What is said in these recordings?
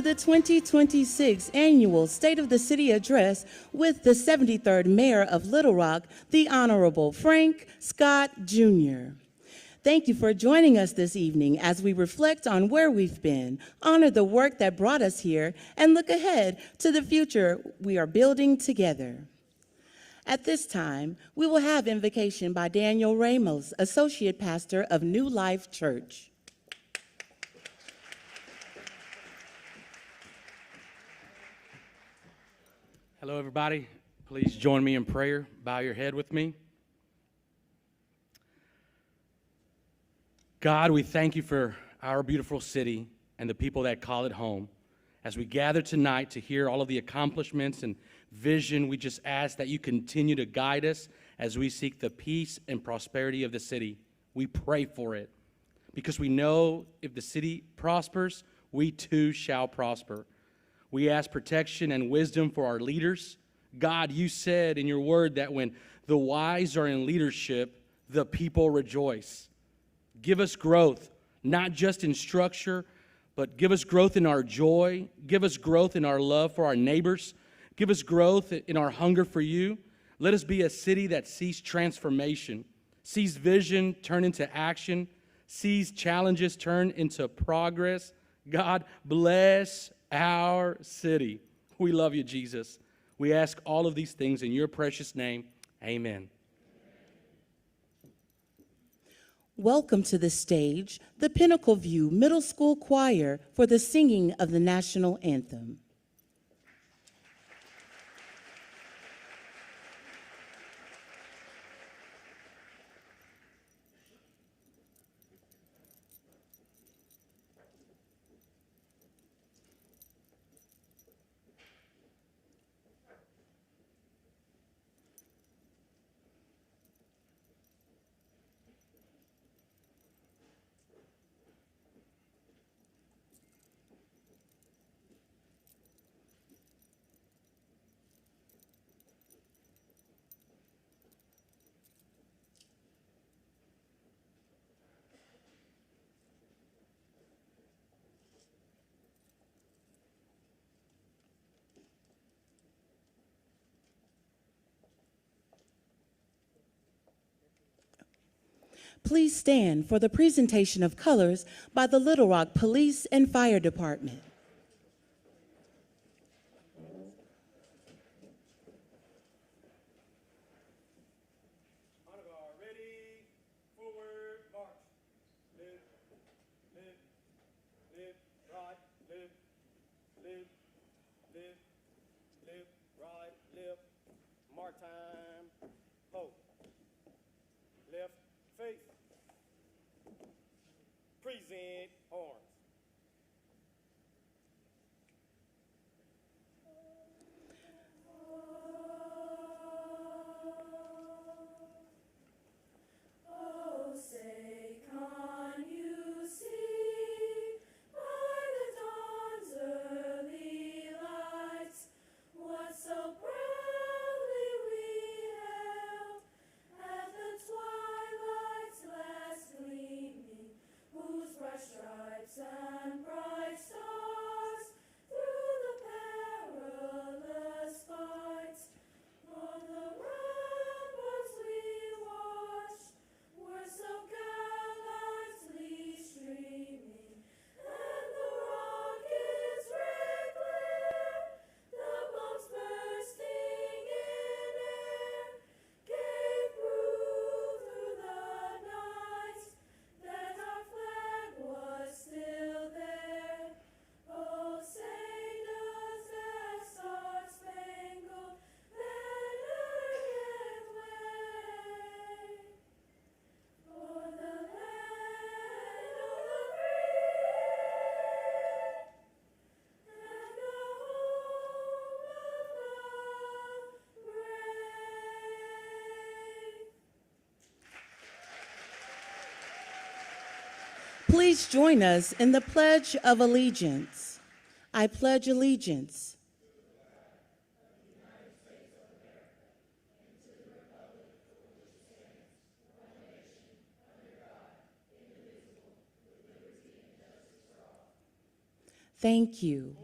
the 2026 Annual State of the City Address with the 73rd Mayor of Little Rock, the Honorable Frank Scott Jr. Thank you for joining us this evening as we reflect on where we've been, honor the work that brought us here, and look ahead to the future we are building together. At this time, we will have Invocation by Daniel Ramos, Associate Pastor of New Life Church. Hello, everybody. Please join me in prayer. Bow your head with me. God, we thank you for our beautiful city and the people that call it home. As we gather tonight to hear all of the accomplishments and vision, we just ask that you continue to guide us as we seek the peace and prosperity of the city. We pray for it because we know if the city prospers, we too shall prosper. We ask protection and wisdom for our leaders. God, you said in your word that when the wise are in leadership, the people rejoice. Give us growth, not just in structure, but give us growth in our joy. Give us growth in our love for our neighbors. Give us growth in our hunger for you. Let us be a city that sees transformation, sees vision turn into action, sees challenges turn into progress. God, bless our city. We love you, Jesus. We ask all of these things in your precious name. Amen. Welcome to the stage, the Pinnacle View Middle School Choir for the singing of the national anthem. Please stand for the presentation of colors by the Little Rock Police and Fire Department. Ready, forward, march. Lift, lift, lift, right, lift, lift, lift, lift, right, lift. Mark time, hold. Left, face. Present, arms. Oh, say, can you see by the dawn's early lights what so proudly we held at the twilight's last gleaming, whose bright stripes and bright stars through the perilous fights on the ramparts we watched were so gallantly streaming, and the rockets red glare, the bombs bursting in air, gave proof through the night that our flag was still there. Oh, say does that star-spangled banner yet wave for the land of the free and the home of the brave? Please join us in the Pledge of Allegiance. I pledge allegiance Thank you.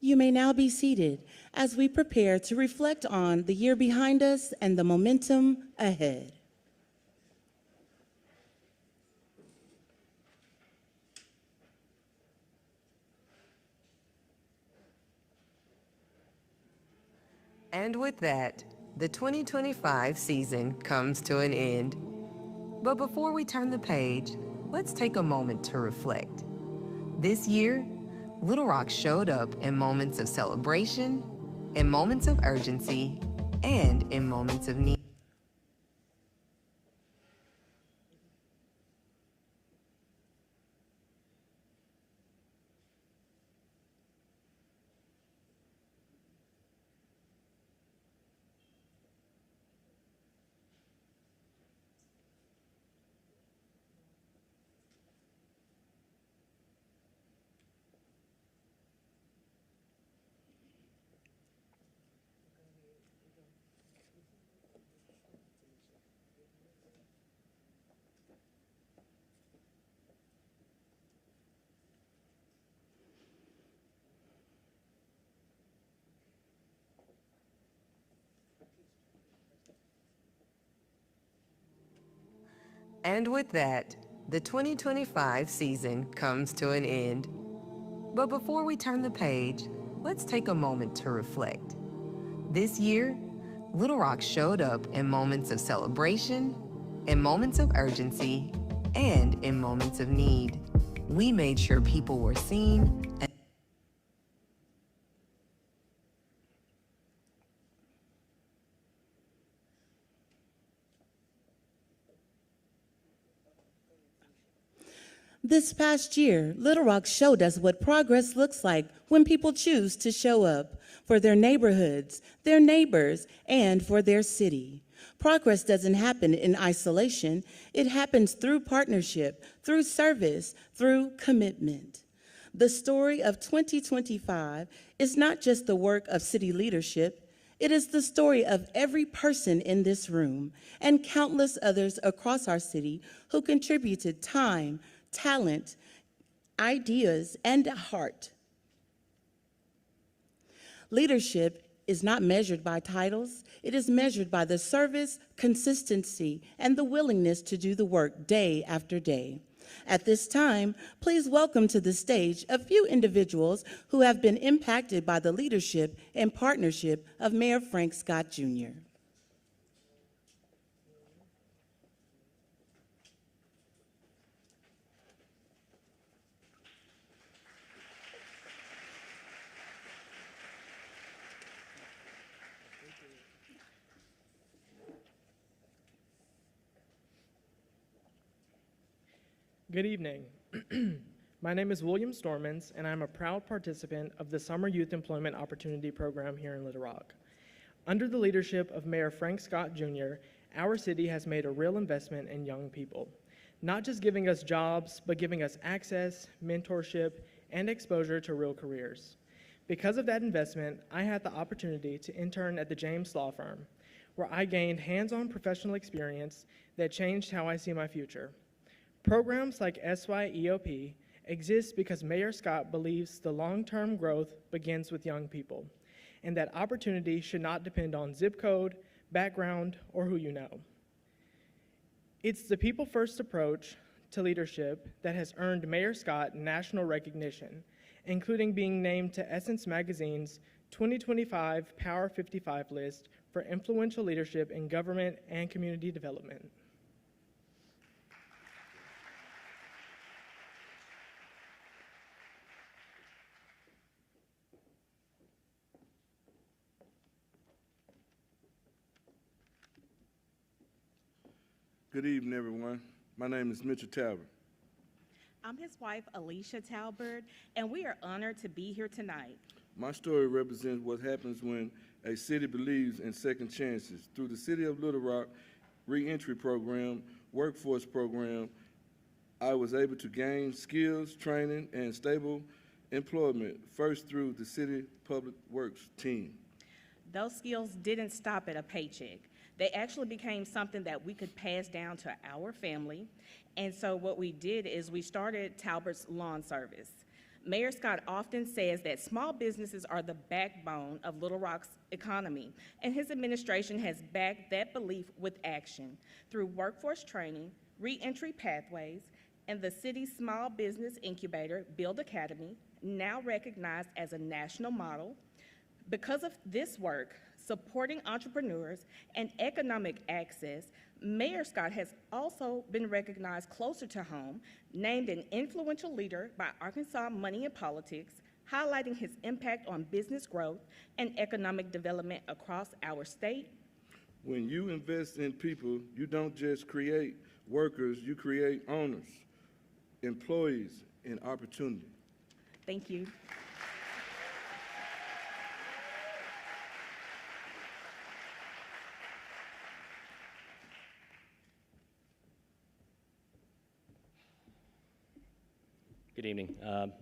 You may now be seated as we prepare to reflect on the year behind us and the momentum ahead. And with that, the 2025 season comes to an end. But before we turn the page, let's take a moment to reflect. This year, Little Rock showed up in moments of celebration, in moments of urgency, and in moments of need. And with that, the 2025 season comes to an end. But before we turn the page, let's take a moment to reflect. This year, Little Rock showed up in moments of celebration, in moments of urgency, and in moments of need. We made sure people were seen and This past year, Little Rock showed us what progress looks like when people choose to show up for their neighborhoods, their neighbors, and for their city. Progress doesn't happen in isolation. It happens through partnership, through service, through commitment. The story of 2025 is not just the work of city leadership. It is the story of every person in this room and countless others across our city who contributed time, talent, ideas, and a heart. Leadership is not measured by titles. It is measured by the service, consistency, and the willingness to do the work day after day. At this time, please welcome to the stage a few individuals who have been impacted by the leadership and partnership of Mayor Frank Scott Jr. Good evening. My name is William Stormans, and I'm a proud participant of the Summer Youth Employment Opportunity Program here in Little Rock. Under the leadership of Mayor Frank Scott Jr., our city has made a real investment in young people, not just giving us jobs, but giving us access, mentorship, and exposure to real careers. Because of that investment, I had the opportunity to intern at the James Law Firm, where I gained hands-on professional experience that changed how I see my future. Programs like SYEOP exist because Mayor Scott believes the long-term growth begins with young people, and that opportunity should not depend on zip code, background, or who you know. It's the people-first approach to leadership that has earned Mayor Scott national recognition, including being named to Essence Magazine's 2025 Power 55 list for influential leadership in government and community development. Good evening, everyone. My name is Mitchell Talbert. I'm his wife, Alicia Talbert, and we are honored to be here tonight. My story represents what happens when a city believes in second chances. Through the City of Little Rock Reentry Program, Workforce Program, I was able to gain skills, training, and stable employment, first through the City Public Works team. Those skills didn't stop at a paycheck. They actually became something that we could pass down to our family. And so what we did is we started Talbert's Lawn Service. Mayor Scott often says that small businesses are the backbone of Little Rock's economy, and his administration has backed that belief with action through workforce training, reentry pathways, and the city's small business incubator, Build Academy, now recognized as a national model. Because of this work, supporting entrepreneurs and economic access, Mayor Scott has also been recognized closer to home, named an influential leader by Arkansas Money and Politics, highlighting his impact on business growth and economic development across our state. When you invest in people, you don't just create workers, you create owners, employees, and opportunity. Thank you. Good evening.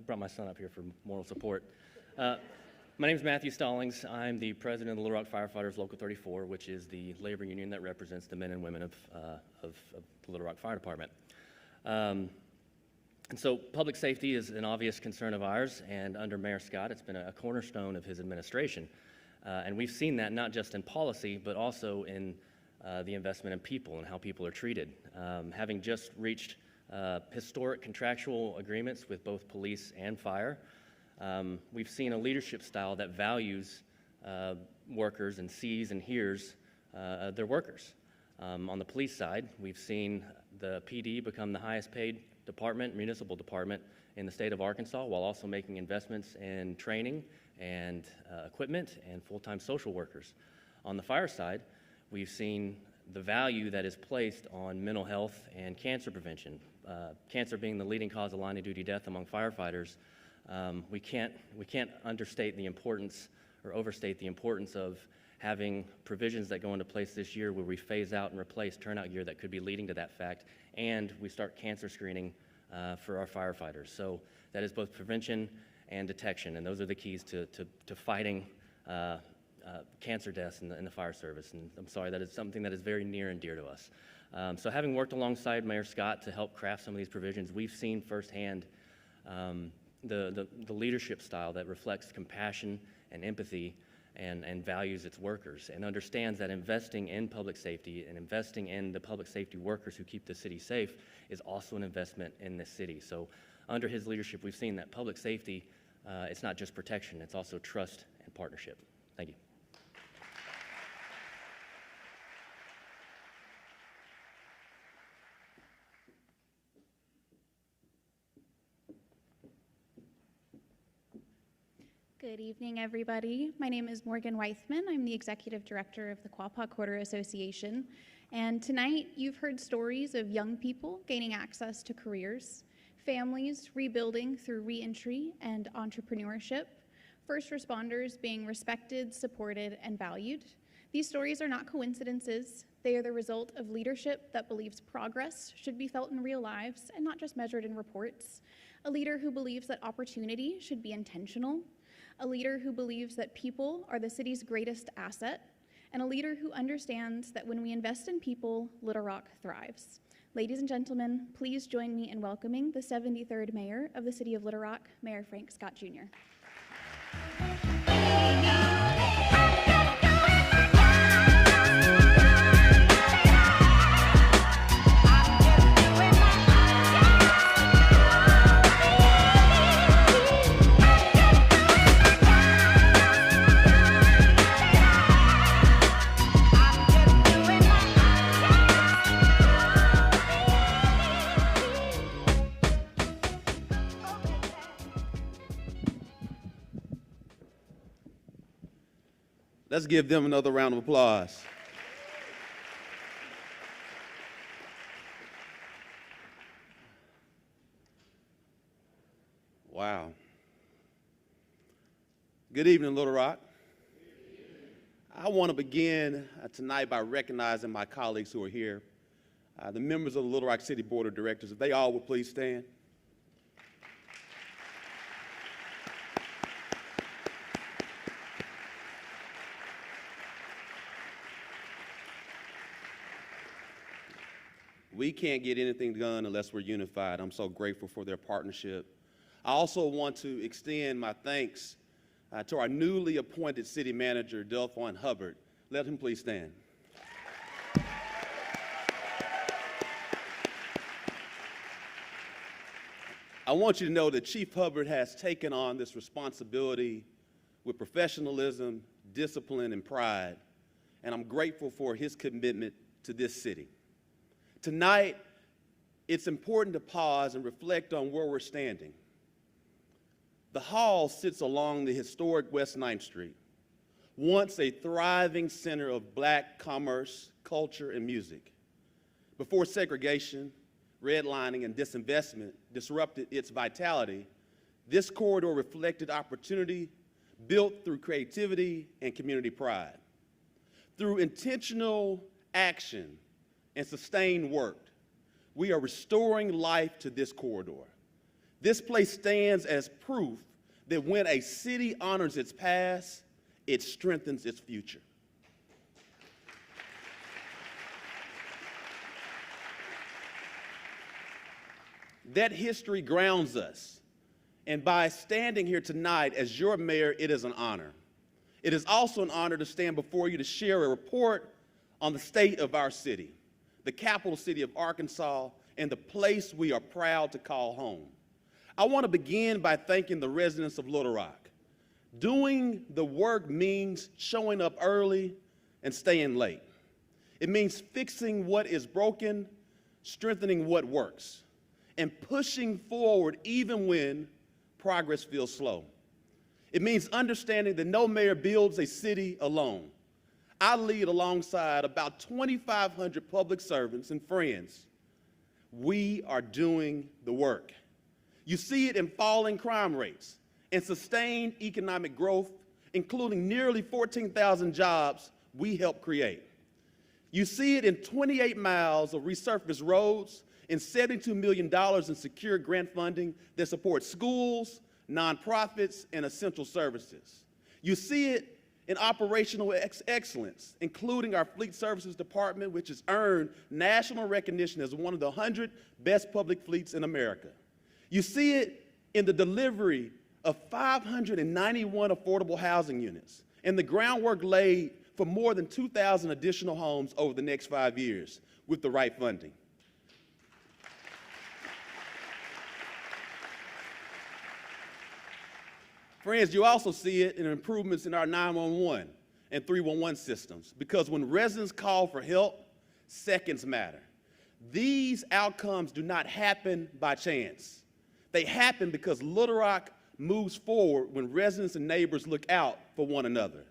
Brought my son up here for moral support. My name is Matthew Stallings. I'm the president of the Little Rock Firefighters Local 34, which is the labor union that represents the men and women of the Little Rock Fire Department. And so public safety is an obvious concern of ours, and under Mayor Scott, it's been a cornerstone of his administration. And we've seen that not just in policy, but also in the investment in people and how people are treated. Having just reached historic contractual agreements with both police and fire, we've seen a leadership style that values workers and sees and hears their workers. On the police side, we've seen the PD become the highest paid municipal department in the state of Arkansas, while also making investments in training and equipment and full-time social workers. On the fire side, we've seen the value that is placed on mental health and cancer prevention. Cancer being the leading cause of line of duty death among firefighters, we can't understate the importance or overstate the importance of having provisions that go into place this year where we phase out and replace turnout gear that could be leading to that fact, and we start cancer screening for our firefighters. So that is both prevention and detection, and those are the keys to fighting cancer deaths in the fire service. And I'm sorry, that is something that is very near and dear to us. So having worked alongside Mayor Scott to help craft some of these provisions, we've seen firsthand the leadership style that reflects compassion and empathy and values its workers, and understands that investing in public safety and investing in the public safety workers who keep the city safe is also an investment in this city. So under his leadership, we've seen that public safety, it's not just protection, it's also trust and partnership. Thank you. Good evening, everybody. My name is Morgan Weithman. I'm the Executive Director of the Quapaw Quarter Association. And tonight, you've heard stories of young people gaining access to careers, families rebuilding through reentry and entrepreneurship, first responders being respected, supported, and valued. These stories are not coincidences. They are the result of leadership that believes progress should be felt in real lives and not just measured in reports. A leader who believes that opportunity should be intentional. A leader who believes that people are the city's greatest asset, and a leader who understands that when we invest in people, Little Rock thrives. Ladies and gentlemen, please join me in welcoming the 73rd Mayor of the City of Little Rock, Mayor Frank Scott Jr. Let's give them another round of applause. Wow. Good evening, Little Rock. I want to begin tonight by recognizing my colleagues who are here, the members of the Little Rock City Board of Directors. If they all would please stand. We can't get anything done unless we're unified. I'm so grateful for their partnership. I also want to extend my thanks to our newly appointed city manager, Delphon Hubbard. Let him please stand. I want you to know that Chief Hubbard has taken on this responsibility with professionalism, discipline, and pride, and I'm grateful for his commitment to this city. Tonight, it's important to pause and reflect on where we're standing. The hall sits along the historic West 9th Street, once a thriving center of Black commerce, culture, and music. Before segregation, redlining, and disinvestment disrupted its vitality, this corridor reflected opportunity built through creativity and community pride. Through intentional action and sustained work, we are restoring life to this corridor. This place stands as proof that when a city honors its past, it strengthens its future. That history grounds us, and by standing here tonight as your mayor, it is an honor. It is also an honor to stand before you to share a report on the state of our city, the capital city of Arkansas, and the place we are proud to call home. I want to begin by thanking the residents of Little Rock. Doing the work means showing up early and staying late. It means fixing what is broken, strengthening what works, and pushing forward even when progress feels slow. It means understanding that no mayor builds a city alone. I lead alongside about 2,500 public servants and friends. We are doing the work. You see it in falling crime rates and sustained economic growth, including nearly 14,000 jobs we helped create. You see it in 28 miles of resurfaced roads and $72 million in secure grant funding that supports schools, nonprofits, and essential services. You see it in operational excellence, including our Fleet Services Department, which has earned national recognition as one of the 100 best public fleets in America. You see it in the delivery of 591 affordable housing units and the groundwork laid for more than 2,000 additional homes over the next 5 years with the right funding. Friends, you also see it in improvements in our 911 and 311 systems, because when residents call for help, seconds matter. These outcomes do not happen by chance. They happen because Little Rock moves forward when residents and neighbors look out for one another.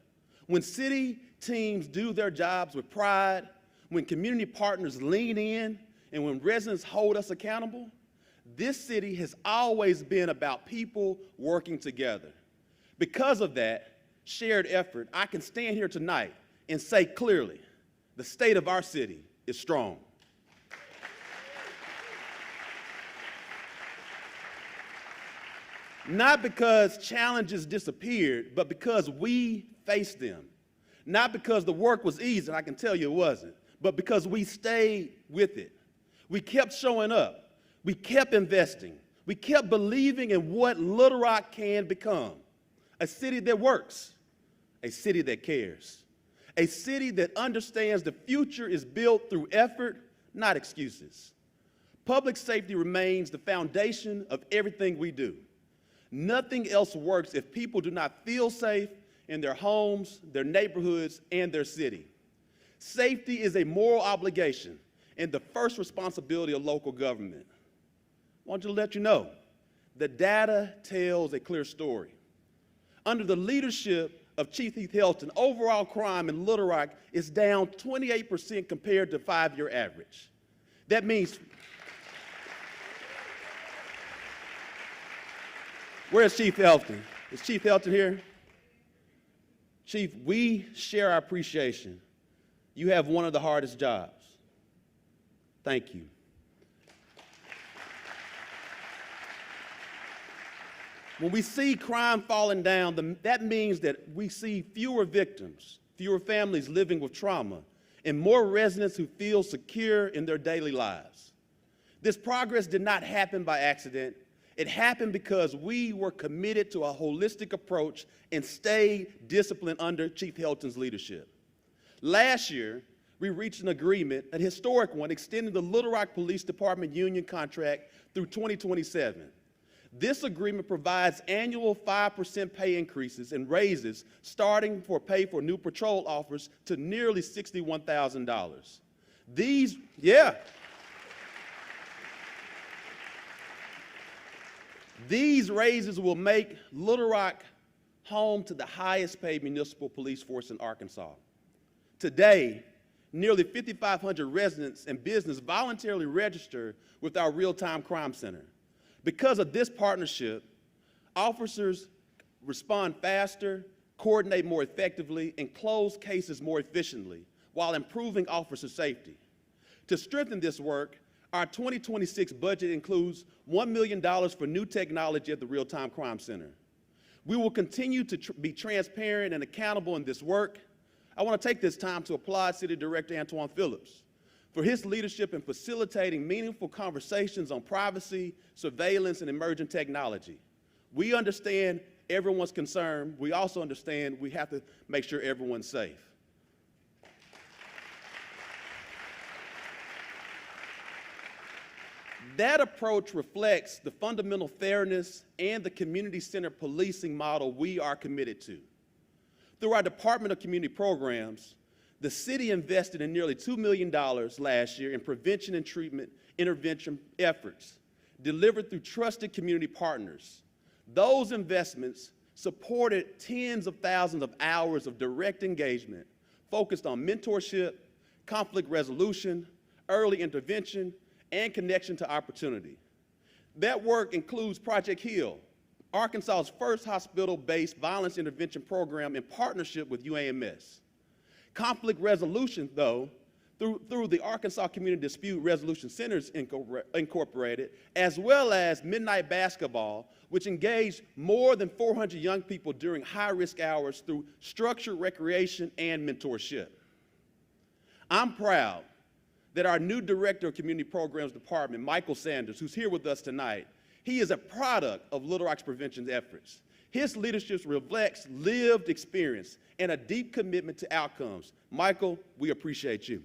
When city teams do their jobs with pride, when community partners lean in, and when residents hold us accountable, this city has always been about people working together. Because of that shared effort, I can stand here tonight and say clearly, the state of our city is strong. Not because challenges disappeared, but because we faced them. Not because the work was easy, and I can tell you it wasn't, but because we stayed with it. We kept showing up. We kept investing. We kept believing in what Little Rock can become. A city that works, a city that cares, a city that understands the future is built through effort, not excuses. Public safety remains the foundation of everything we do. Nothing else works if people do not feel safe in their homes, their neighborhoods, and their city. Safety is a moral obligation and the first responsibility of local government. I want to let you know, the data tells a clear story. Under the leadership of Chief Heath Helton, overall crime in Little Rock is down 28% compared to 5-year average. That means, where's Chief Helton? Is Chief Helton here? Chief, we share our appreciation. You have one of the hardest jobs. Thank you. When we see crime falling down, that means that we see fewer victims, fewer families living with trauma, and more residents who feel secure in their daily lives. This progress did not happen by accident, It happened because we were committed to a holistic approach and stayed disciplined under Chief Helton's leadership. Last year, we reached an agreement, a historic one, extending the Little Rock Police Department union contract through 2027. This agreement provides annual 5% pay increases and raises starting for pay for new patrol officers to nearly $61,000. These raises will make Little Rock home to the highest paid municipal police force in Arkansas. Today, nearly 5,500 residents and business voluntarily register with our real-time crime center. Because of this partnership, officers respond faster, coordinate more effectively, and close cases more efficiently while improving officer safety. To strengthen this work, our 2026 budget includes $1 million for new technology at the Real-Time Crime Center. We will continue to be transparent and accountable in this work. I want to take this time to applaud City Director Antoine Phillips for his leadership in facilitating meaningful conversations on privacy, surveillance, and emerging technology. We understand everyone's concern. We also understand we have to make sure everyone's safe. That approach reflects the fundamental fairness and the community-centered policing model we are committed to. Through our Department of Community Programs, the city invested in nearly $2 million last year in prevention and treatment intervention efforts, delivered through trusted community partners. Those investments supported tens of thousands of hours of direct engagement focused on mentorship, conflict resolution, early intervention, and connection to opportunity. That work includes Project HEAL, Arkansas's first hospital-based violence intervention program in partnership with UAMS. Conflict resolution, though, through the Arkansas Community Dispute Resolution Centers Incorporated, as well as Midnight Basketball, which engaged more than 400 young people during high-risk hours through structured recreation and mentorship. I'm proud that our new Director of Community Programs Department, Michael Sanders, who's here with us tonight, he is a product of Little Rock's prevention efforts. His leadership reflects lived experience and a deep commitment to outcomes. Michael, we appreciate you.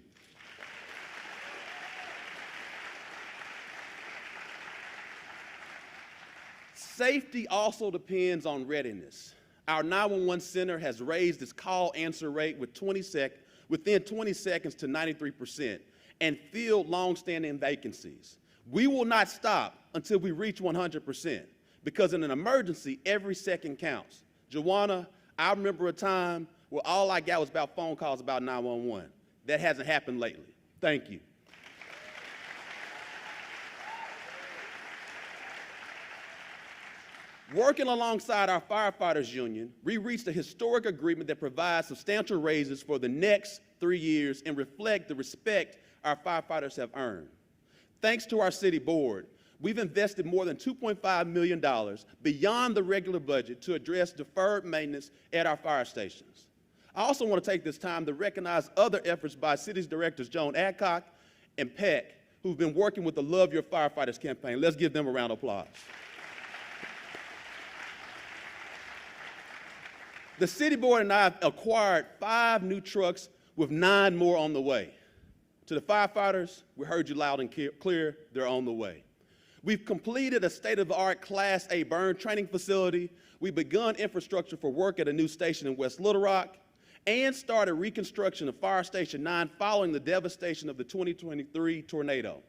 Safety also depends on readiness. Our 911 center has raised its call answer rate within 20 seconds to 93%. And filled long-standing vacancies. We will not stop until we reach 100%, because in an emergency, every second counts. Joanna, I remember a time where all I got was about phone calls about 911. That hasn't happened lately. Thank you. Working alongside our firefighters union, we reached a historic agreement that provides substantial raises for the next 3 years and reflect the respect our firefighters have earned. Thanks to our city board, we've invested more than $2.5 million beyond the regular budget to address deferred maintenance at our fire stations. I also want to take this time to recognize other efforts by city's directors Joan Adcock and Peck, who've been working with the Love Your Firefighters campaign. Let's give them a round of applause. The city board and I have acquired 5 new trucks with 9 more on the way. To the firefighters, we heard you loud and clear, they're on the way. We've completed a state-of-the-art Class A burn training facility. We've begun infrastructure for work at a new station in West Little Rock and started reconstruction of Fire Station 9 following the devastation of the 2023 tornado.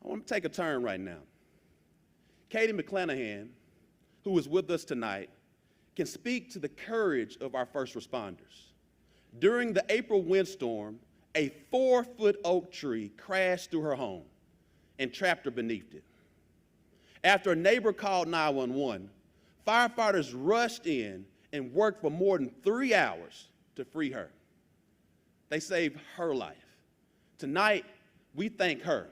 I want to take a turn right now. Katie McClanahan, who is with us tonight, can speak to the courage of our first responders. During the April windstorm, a 4-foot oak tree crashed through her home and trapped her beneath it. After a neighbor called 911, firefighters rushed in and worked for more than 3 hours to free her. They saved her life. Tonight, we thank her,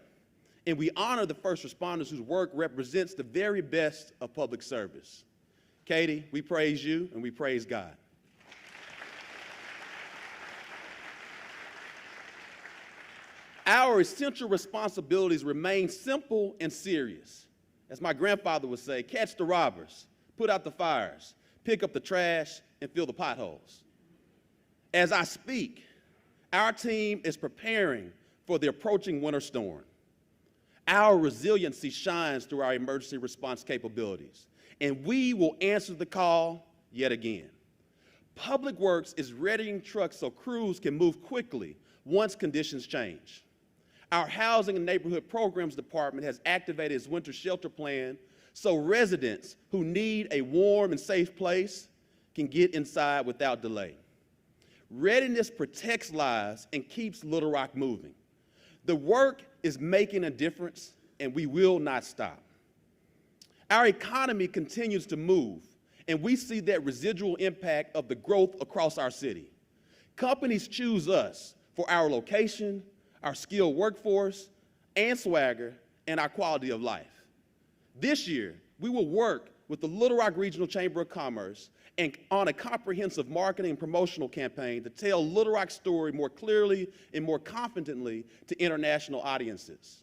and we honor the first responders whose work represents the very best of public service. Katie, we praise you and we praise God. Our essential responsibilities remain simple and serious. As my grandfather would say, catch the robbers, put out the fires, pick up the trash, and fill the potholes. As I speak, our team is preparing for the approaching winter storm. Our resiliency shines through our emergency response capabilities, and we will answer the call yet again. Public Works is readying trucks so crews can move quickly once conditions change. Our Housing and Neighborhood Programs Department has activated its winter shelter plan so residents who need a warm and safe place can get inside without delay. Readiness protects lives and keeps Little Rock moving. The work is making a difference, and we will not stop. Our economy continues to move, and we see that residual impact of the growth across our city. Companies choose us for our location, our skilled workforce, and swagger, and our quality of life. This year, we will work with the Little Rock Regional Chamber of Commerce and on a comprehensive marketing and promotional campaign to tell Little Rock's story more clearly and more confidently to international audiences.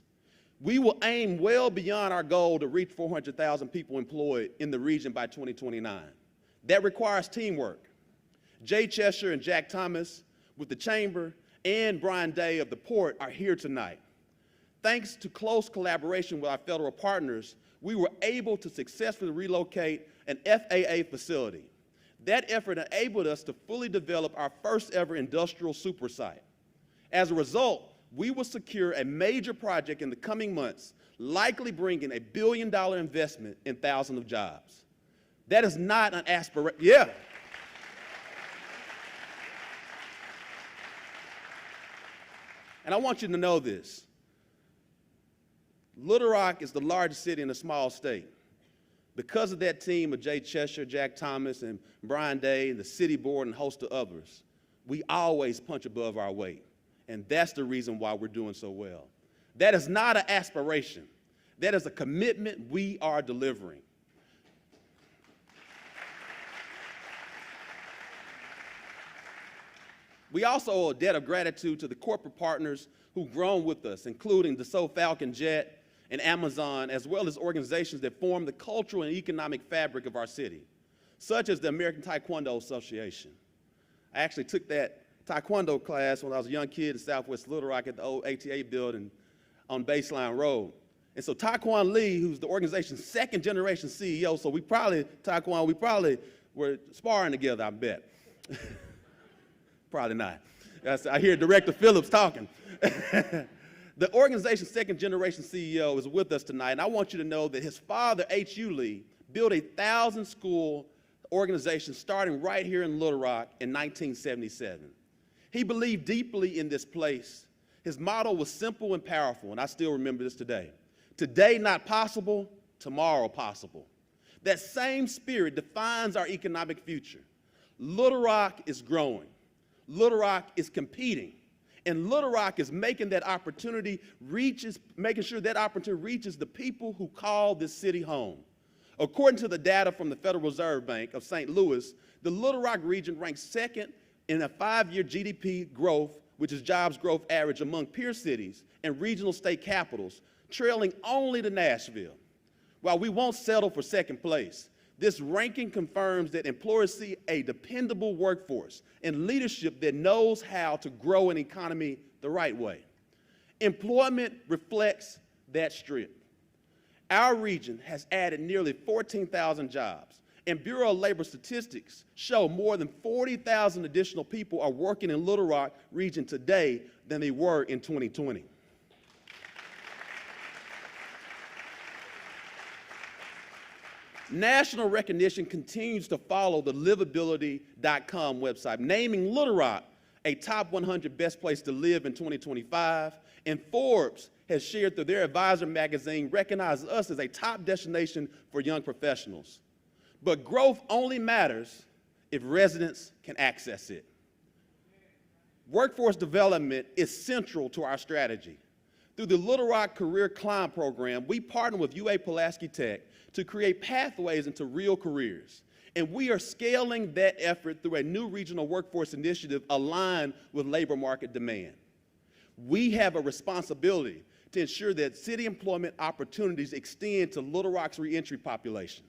We will aim well beyond our goal to reach 400,000 people employed in the region by 2029. That requires teamwork. Jay Cheshire and Jack Thomas with the Chamber and Brian Day of the Port are here tonight. Thanks to close collaboration with our federal partners, we were able to successfully relocate an FAA facility. That effort enabled us to fully develop our first ever industrial super site. As a result, we will secure a major project in the coming months, likely bringing $1 billion investment and thousands of jobs. That is not an aspiration. Yeah. And I want you to know this. Little Rock is the largest city in a small state. Because of that team of Jay Cheshire, Jack Thomas, and Brian Day, and the city board, and a host of others, we always punch above our weight. And that's the reason why we're doing so well. That is not an aspiration. That is a commitment we are delivering. We also owe a debt of gratitude to the corporate partners who've grown with us, including Dassault Falcon Jet and Amazon, as well as organizations that form the cultural and economic fabric of our city, such as the American Taekwondo Association. I actually took that Taekwondo class when I was a young kid in Southwest Little Rock at the old ATA building on Baseline Road. And so Taekwon Lee, who's the organization's second generation CEO, so we probably were sparring together, I bet. Probably not. I hear Director Phillips talking. The organization's second generation CEO is with us tonight, and I want you to know that his father, H.U. Lee, built 1,000 school organization starting right here in Little Rock in 1977. He believed deeply in this place. His motto was simple and powerful, and I still remember this today. Today not possible, tomorrow possible. That same spirit defines our economic future. Little Rock is growing. Little Rock is competing. And Little Rock is making sure that opportunity reaches the people who call this city home. According to the data from the Federal Reserve Bank of St. Louis, the Little Rock region ranks second in a 5-year GDP growth, which is jobs growth average among peer cities and regional state capitals, trailing only to Nashville. While we won't settle for second place, this ranking confirms that employers see a dependable workforce and leadership that knows how to grow an economy the right way. Employment reflects that strength. Our region has added nearly 14,000 jobs, and Bureau of Labor Statistics show more than 40,000 additional people are working in Little Rock region today than they were in 2020. National recognition continues to follow the livability.com website, naming Little Rock a top 100 best place to live in 2025, and Forbes has shared through their advisor magazine recognizes us as a top destination for young professionals. But growth only matters if residents can access it. Workforce development is central to our strategy. Through the Little Rock Career Climb program, we partner with UA Pulaski Tech to create pathways into real careers. And we are scaling that effort through a new regional workforce initiative aligned with labor market demand. We have a responsibility to ensure that city employment opportunities extend to Little Rock's reentry population.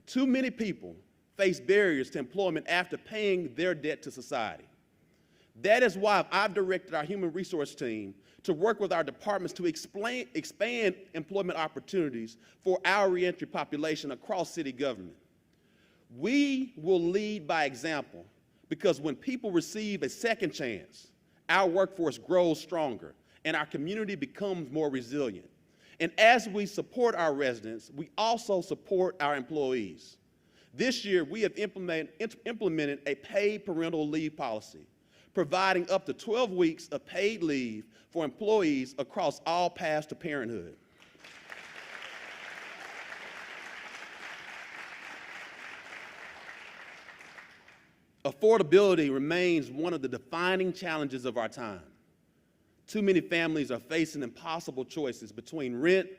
Too many people face barriers to employment after paying their debt to society. That is why I've directed our human resource team to work with our departments to expand employment opportunities for our reentry population across city government. We will lead by example because when people receive a second chance, our workforce grows stronger and our community becomes more resilient. And as we support our residents, we also support our employees. This year, we have implemented a paid parental leave policy, providing up to 12 weeks of paid leave for employees across all paths to parenthood. Affordability remains one of the defining challenges of our time. Too many families are facing impossible choices between rent,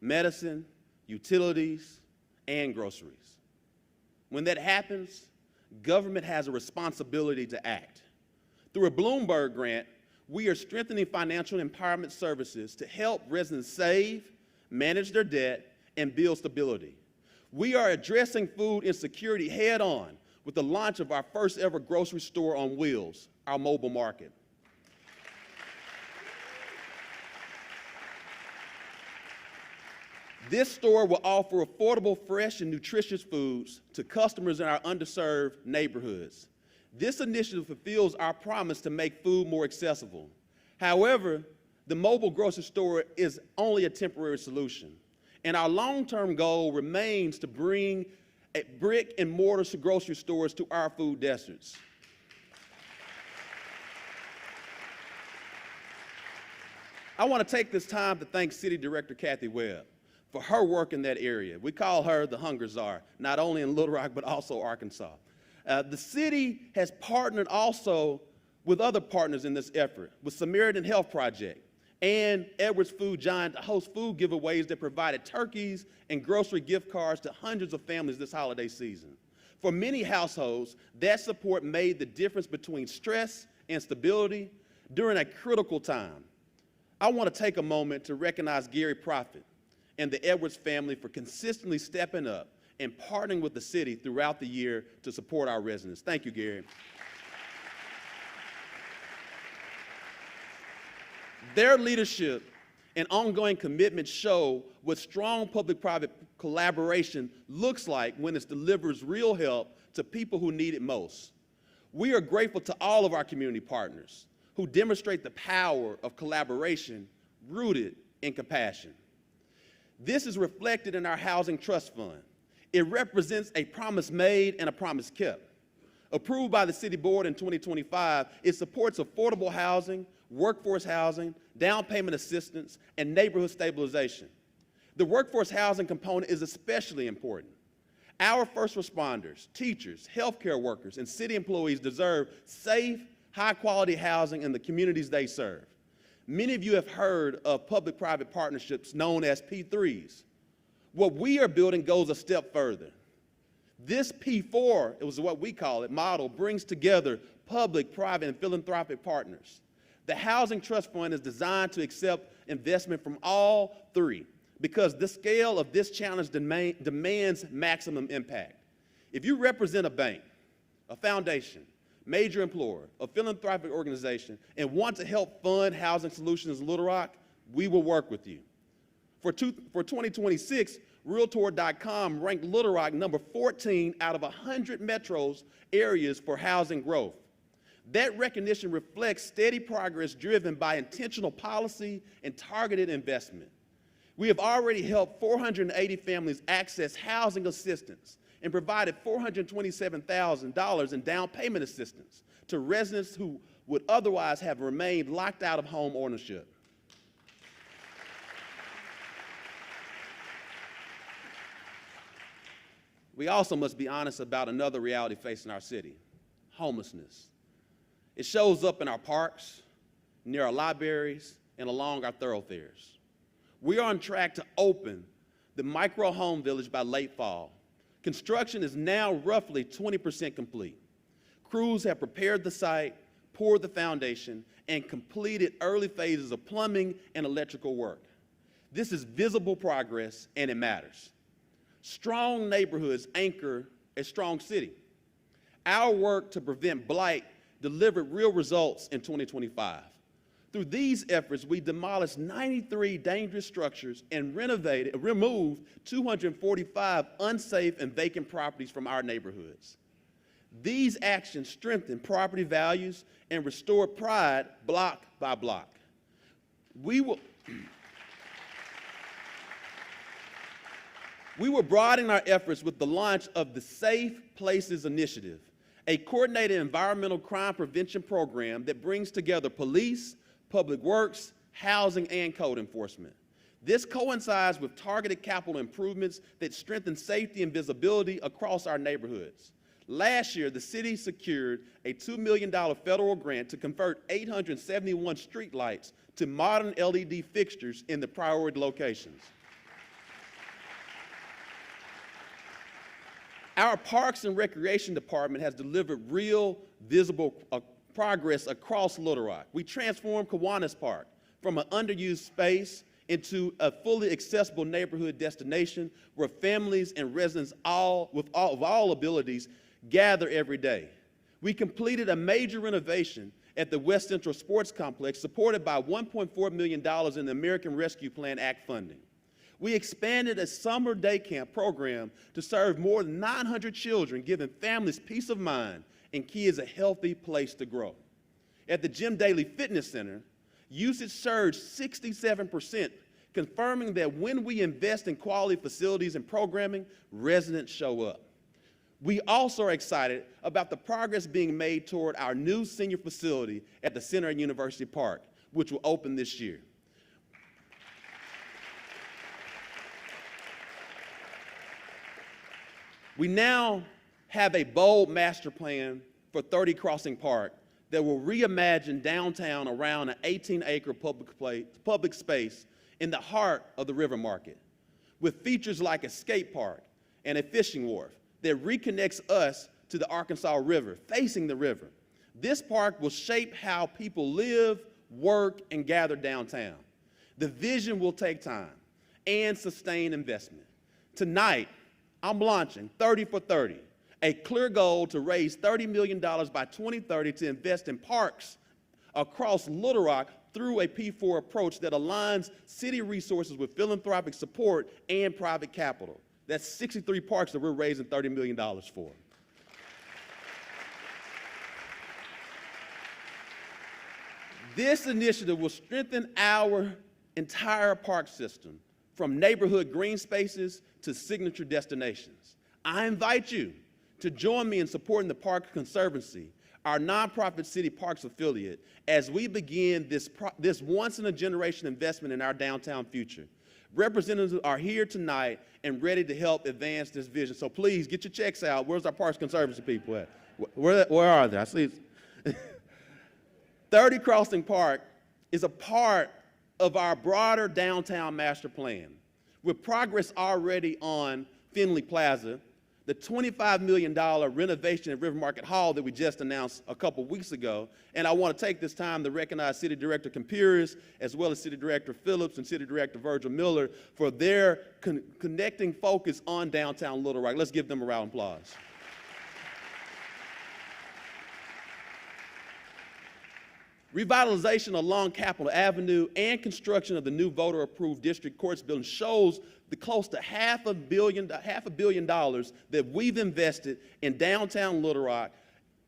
medicine, utilities, and groceries. When that happens, government has a responsibility to act. Through a Bloomberg grant, we are strengthening financial empowerment services to help residents save, manage their debt, and build stability. We are addressing food insecurity head-on with the launch of our first ever grocery store on wheels, our mobile market. This store will offer affordable, fresh, and nutritious foods to customers in our underserved neighborhoods. This initiative fulfills our promise to make food more accessible. However, the mobile grocery store is only a temporary solution, and our long-term goal remains to bring brick and mortar grocery stores to our food deserts. I want to take this time to thank City Director Kathy Webb for her work in that area. We call her the Hunger Czar, not only in Little Rock, but also Arkansas. The city has partnered also with other partners in this effort, with Samaritan Health Project and Edwards Food Giant to host food giveaways that provided turkeys and grocery gift cards to hundreds of families this holiday season. For many households, that support made the difference between stress and stability during a critical time. I want to take a moment to recognize Gary Prophet and the Edwards family for consistently stepping up and partnering with the city throughout the year to support our residents. Thank you, Gary. Their leadership and ongoing commitment show what strong public-private collaboration looks like when it delivers real help to people who need it most. We are grateful to all of our community partners who demonstrate the power of collaboration rooted in compassion. This is reflected in our Housing Trust Fund. It represents a promise made and a promise kept. Approved by the City Board in 2025, it supports affordable housing, workforce housing, down payment assistance, and neighborhood stabilization. The workforce housing component is especially important. Our first responders, teachers, healthcare workers, and city employees deserve safe, high-quality housing in the communities they serve. Many of you have heard of public-private partnerships known as P3s. What we are building goes a step further. This P4, it was what we call it, model, brings together public, private, and philanthropic partners. The Housing Trust Fund is designed to accept investment from all three because the scale of this challenge demands maximum impact. If you represent a bank, a foundation, major employer, a philanthropic organization, and want to help fund housing solutions in Little Rock, we will work with you. For 2026, Realtor.com ranked Little Rock number 14 out of 100 metros areas for housing growth. That recognition reflects steady progress driven by intentional policy and targeted investment. We have already helped 480 families access housing assistance and provided $427,000 in down payment assistance to residents who would otherwise have remained locked out of home ownership. We also must be honest about another reality facing our city: homelessness. It shows up in our parks, near our libraries, and along our thoroughfares. We are on track to open the micro home village by late fall. Construction is now roughly 20% complete. Crews have prepared the site, poured the foundation, and completed early phases of plumbing and electrical work. This is visible progress, and it matters. Strong neighborhoods anchor a strong city. Our work to prevent blight delivered real results in 2025. Through these efforts, we demolished 93 dangerous structures and removed 245 unsafe and vacant properties from our neighborhoods. These actions strengthen property values and restore pride block by block. We will broaden our efforts with the launch of the Safe Places Initiative, a coordinated environmental crime prevention program that brings together police, public works, housing, and code enforcement. This coincides with targeted capital improvements that strengthen safety and visibility across our neighborhoods. Last year, the city secured a $2 million federal grant to convert 871 streetlights to modern LED fixtures in the priority locations. Our Parks and Recreation Department has delivered real, visible progress across Little Rock. We transformed Kiwanis Park from an underused space into a fully accessible neighborhood destination where families and residents of all abilities gather every day. We completed a major renovation at the West Central Sports Complex, supported by $1.4 million in the American Rescue Plan Act funding. We expanded a summer day camp program to serve more than 900 children, giving families peace of mind and kids a healthy place to grow. At the Jim Daly Fitness Center, usage surged 67%, confirming that when we invest in quality facilities and programming, residents show up. We also are excited about the progress being made toward our new senior facility at the Center at University Park, which will open this year. We now have a bold master plan for 30 Crossing Park that will reimagine downtown around an 18-acre public space in the heart of the River Market, with features like a skate park and a fishing wharf that reconnects us to the Arkansas River, facing the river. This park will shape how people live, work, and gather downtown. The vision will take time and sustain investment. Tonight, I'm launching 30 for 30, a clear goal to raise $30 million by 2030 to invest in parks across Little Rock through a P4 approach that aligns city resources with philanthropic support and private capital. That's 63 parks that we're raising $30 million for. This initiative will strengthen our entire park system, from neighborhood green spaces to signature destinations. I invite you to join me in supporting the Park Conservancy, our nonprofit city parks affiliate, as we begin this once-in-a-generation investment in our downtown future. Representatives are here tonight and ready to help advance this vision. So please get your checks out. Where's our Parks Conservancy people at? Where are they? I see. 30 Crossing Park is a part of our broader downtown master plan, with progress already on Finley Plaza, the $25 million renovation at River Market Hall that we just announced a couple weeks ago. And I want to take this time to recognize City Director Campiris, as well as City Director Phillips and City Director Virgil Miller for their connecting focus on downtown Little Rock. Let's give them a round of applause. Revitalization along Capitol Avenue and construction of the new voter-approved district courts building shows the close to half a billion dollars that we've invested in downtown Little Rock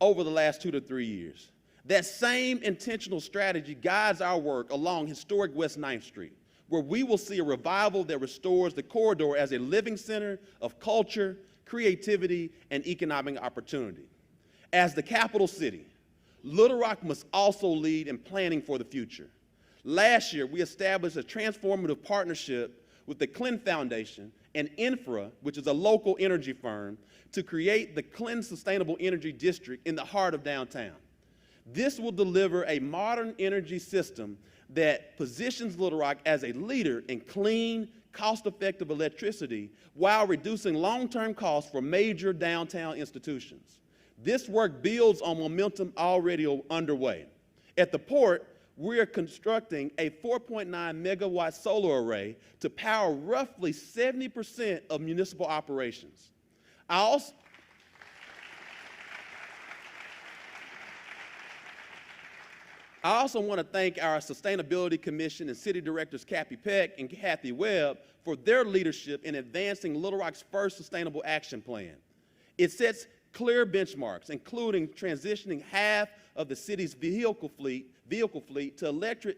over the last 2 to 3 years. That same intentional strategy guides our work along historic West 9th Street, where we will see a revival that restores the corridor as a living center of culture, creativity, and economic opportunity. As the capital city, Little Rock must also lead in planning for the future. Last year, we established a transformative partnership with the Clinton Foundation and Infra, which is a local energy firm, to create the Clinton Sustainable Energy District in the heart of downtown. This will deliver a modern energy system that positions Little Rock as a leader in clean, cost-effective electricity while reducing long-term costs for major downtown institutions. This work builds on momentum already underway. At the port, we are constructing a 4.9 megawatt solar array to power roughly 70% of municipal operations. I also want to thank our Sustainability Commission and City Directors Kathy Peck and Kathy Webb for their leadership in advancing Little Rock's first Sustainable Action Plan. It sets clear benchmarks, including transitioning half of the city's vehicle fleet to electric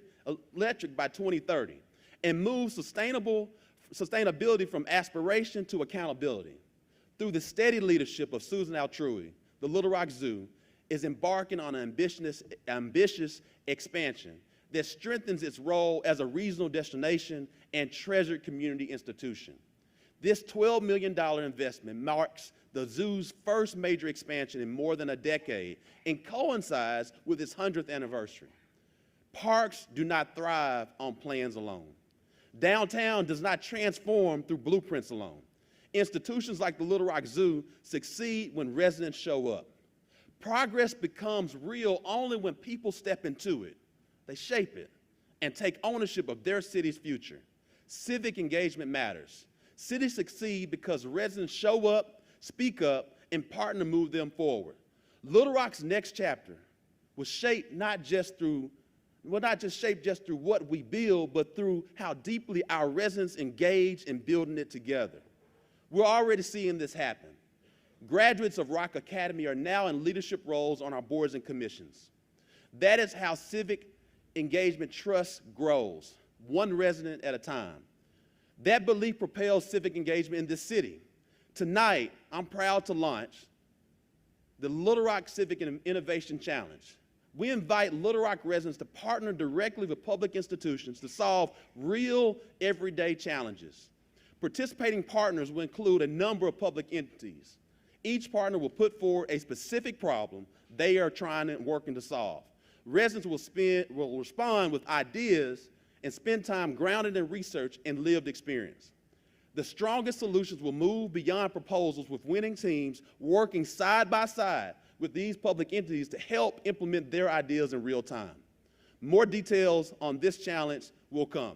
by 2030, and moves sustainability from aspiration to accountability. Through the steady leadership of Susan Altrui, the Little Rock Zoo is embarking on an ambitious expansion that strengthens its role as a regional destination and treasured community institution. This $12 million investment marks the zoo's first major expansion in more than a decade and coincides with its 100th anniversary. Parks do not thrive on plans alone. Downtown does not transform through blueprints alone. Institutions like the Little Rock Zoo succeed when residents show up. Progress becomes real only when people step into it. They shape it and take ownership of their city's future. Civic engagement matters. Cities succeed because residents show up, speak up, and partner to move them forward. Little Rock's next chapter was shaped not just through what we build, but through how deeply our residents engage in building it together. We're already seeing this happen. Graduates of Rock Academy are now in leadership roles on our boards and commissions. That is how civic engagement trust grows, one resident at a time. That belief propels civic engagement in this city. Tonight, I'm proud to launch the Little Rock Civic Innovation Challenge. We invite Little Rock residents to partner directly with public institutions to solve real, everyday challenges. Participating partners will include a number of public entities. Each partner will put forward a specific problem they are trying and working to solve. Residents will respond with ideas and spend time grounded in research and lived experience. The strongest solutions will move beyond proposals, with winning teams working side by side with these public entities to help implement their ideas in real time. More details on this challenge will come.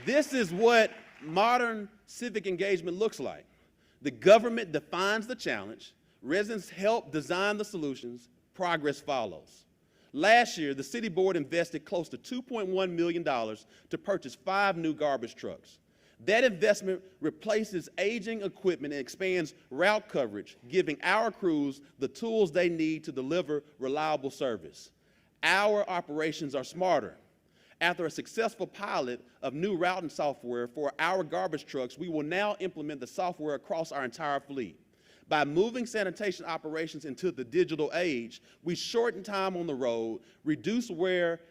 This is what modern civic engagement looks like. The government defines the challenge, residents help design the solutions, progress follows. Last year, the city board invested close to $2.1 million to purchase 5 new garbage trucks. That investment replaces aging equipment and expands route coverage, giving our crews the tools they need to deliver reliable service. Our operations are smarter. After a successful pilot of new routing software for our garbage trucks, we will now implement the software across our entire fleet. By moving sanitation operations into the digital age, we shorten time on the road, reduce wear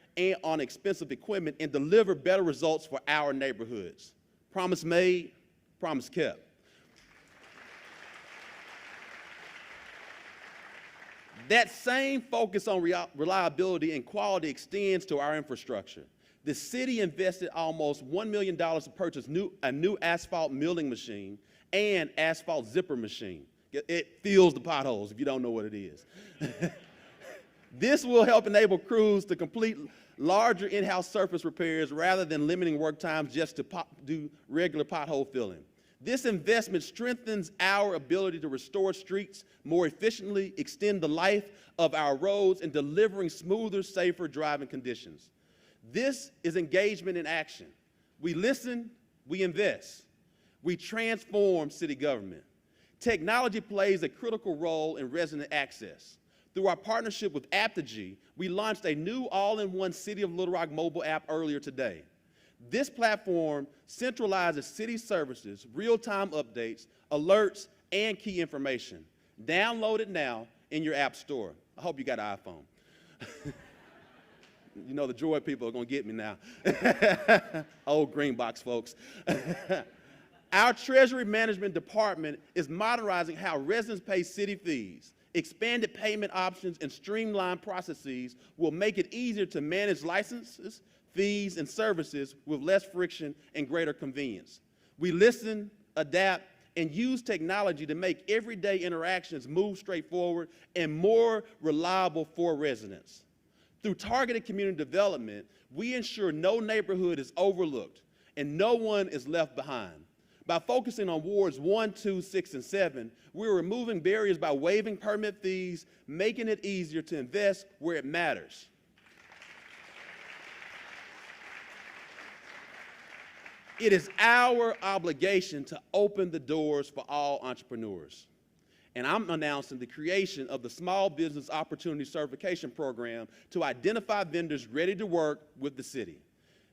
on expensive equipment, and deliver better results for our neighborhoods. Promise made, promise kept. That same focus on reliability and quality extends to our infrastructure. The city invested almost $1 million to purchase a new asphalt milling machine and asphalt zipper machine. It fills the potholes, if you don't know what it is. This will help enable crews to complete larger in-house surface repairs rather than limiting work times just to do regular pothole filling. This investment strengthens our ability to restore streets more efficiently, extend the life of our roads, and delivering smoother, safer driving conditions. This is engagement in action. We listen, we invest. We transform city government. Technology plays a critical role in resident access. Through our partnership with Aptigee, we launched a new all-in-one City of Little Rock mobile app earlier today. This platform centralizes city services, real-time updates, alerts, and key information. Download it now in your app store. I hope you got an iPhone. You know the Joy people are going to get me now. Old green box folks. Our Treasury Management Department is modernizing how residents pay city fees. Expanded payment options and streamlined processes will make it easier to manage licenses, fees, and services with less friction and greater convenience. We listen, adapt, and use technology to make everyday interactions move straightforward and more reliable for residents. Through targeted community development, we ensure no neighborhood is overlooked and no one is left behind. By focusing on wards 1, 2, 6, and 7, we're removing barriers by waiving permit fees, making it easier to invest where it matters. It is our obligation to open the doors for all entrepreneurs. And I'm announcing the creation of the Small Business Opportunity Certification Program to identify vendors ready to work with the city.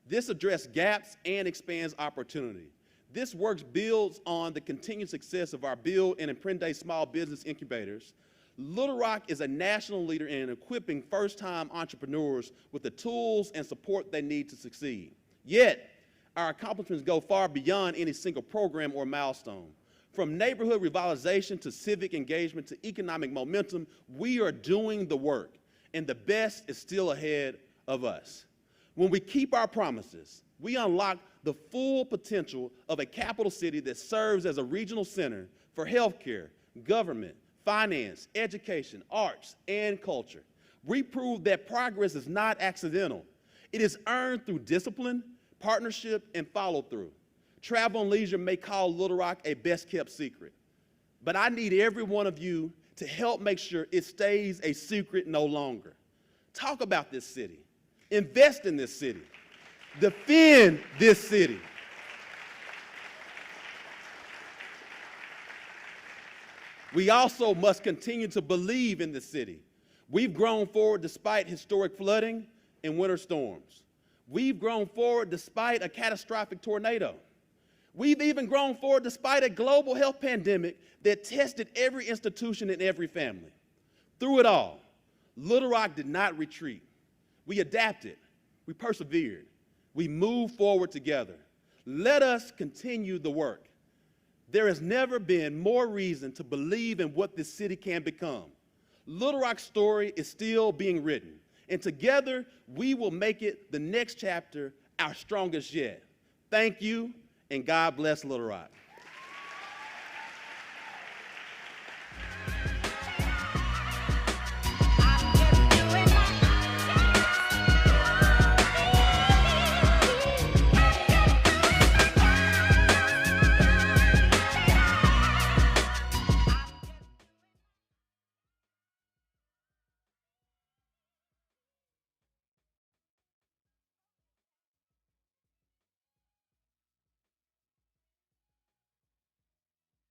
This addresses gaps and expands opportunity. This work builds on the continued success of our Build and Emprende small business incubators. Little Rock is a national leader in equipping first-time entrepreneurs with the tools and support they need to succeed. Yet, our accomplishments go far beyond any single program or milestone. From neighborhood revitalization to civic engagement to economic momentum, we are doing the work, and the best is still ahead of us. When we keep our promises, we unlock the full potential of a capital city that serves as a regional center for healthcare, government, finance, education, arts, and culture. We prove that progress is not accidental. It is earned through discipline, partnership, and follow-through. Travel and leisure may call Little Rock a best-kept secret, but I need every one of you to help make sure it stays a secret no longer. Talk about this city. Invest in this city. Defend this city. We also must continue to believe in the city. We've grown forward despite historic flooding and winter storms. We've grown forward despite a catastrophic tornado. We've even grown forward despite a global health pandemic that tested every institution and every family. Through it all, Little Rock did not retreat. We adapted. We persevered. We moved forward together. Let us continue the work. There has never been more reason to believe in what this city can become. Little Rock's story is still being written, and together we will make it the next chapter our strongest yet. Thank you, and God bless Little Rock.